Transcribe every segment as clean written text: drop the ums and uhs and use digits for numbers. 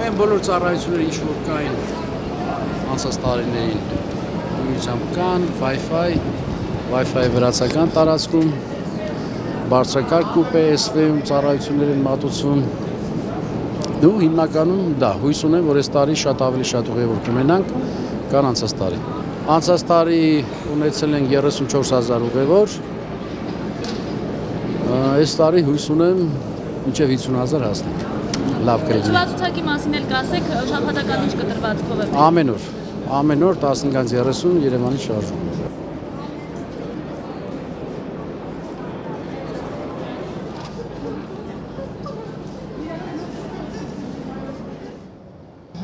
Այն բոլոր ծառայությունները ինչ որ կային անցած տարիներին նույնությամբ կան, Wi-Fi վրացական տարածքում, բարձրակարգ կուպե SV-ում ծառայություններ են մատուցվում։ Դու հիմնականում դա հույս ունեմ, որ այս տարի շատ ավելի շատ ուղևոր կունենանք, քան անցած տարի։ Անցած տարի ունեցել ենք 34,000 ուղևոր, այս տարի հույս ունեմ մինչև 50,000 հասնենք։ Լավ կլինի։ Լճվածուցակի մասին էլ կասեք, շաբաթական ինչ կտրվածքով է։ Ամեն օր 15:30 Երևանի շարժում։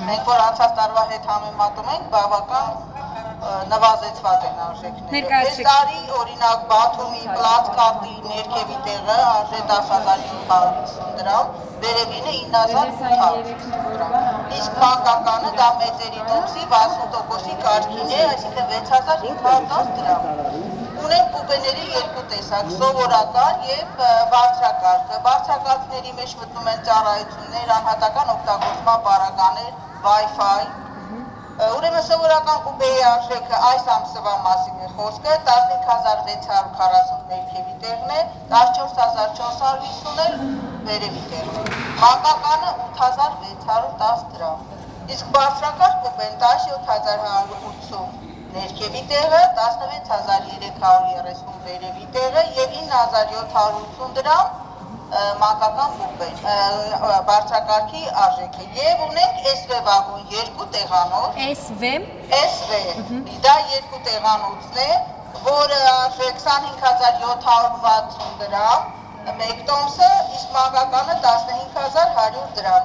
Մենք որ անցած տարվա հետ համեմատում ենք, բավական նվազեցված են արժեքները։ Այս տարի օրինակ Բաթումի Պլատկարտի ներքևի տեղը արժե 10,750 դրամ, վերևինը 9,800 դրամ։ Իսկ մանկականը դա մեծերի տոմսի 60%-ի կարգին է, այսինքն 6,510 դրամ։ Ունենք կուպեների երկու տեսակ, սովորական և բարձրակարգը։ Բարձրակարգների մեջ մտնում են ծառայություններ, անհատական օգտագործման պարագաներ, Wi-Fi։ Ուրեմն սովորական կուպեի արժեքը այս ամսվա մասին է խոսքը, 15,640 ներքևի տեղն է, 14,450 էլ վերևի տեղն է։ Մանկականը 8,610 դրամ։ Իսկ բարձրակարգ կուպեն 17,180 ներքևի տեղը, 16,330 վերևի տեղը և 9,780 դրամ մանկական կուպեն, բարձրակարգի արժեքը եւ ունենք SV վագոն երկու տեղանոց SV դա երկու տեղանոցն է, որը արժե 25,760 դրամ մեկ տոմսը, իսկ մանկականը 15,100 դրամ։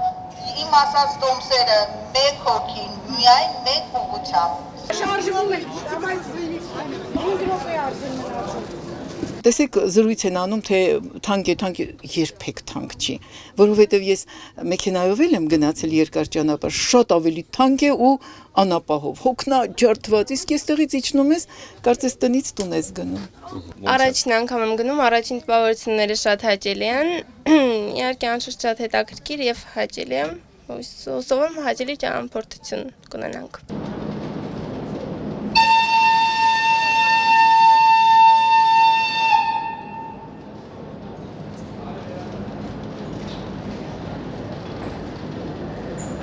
Իմ ասած տոմսերը մեկ հոգին միայն մեկ ուղղությամբ։ Շարժվում եք, բայց 5 րոպե արժեն մնացել։ Տեսեք, զրույց են անում, թե թանկ է, երբեք թանկ չի, որովհետև ես մեքենայով եմ գնացել երկար ճանապարհ, շատ ավելի թանկ է ու անապահով, հոգնա ջարդված, իսկ այստեղից իջնում ես, կարծես տնից տուն ես գնում։ Առաջին անգամ եմ գնում, առաջին տպավորությունները շատ հաճելի են, իհարկե անշուշտ շատ հետաքրքիր եւ հաճելի է, հուսով եմ հաճելի ճանապարհորդություն կունենանք։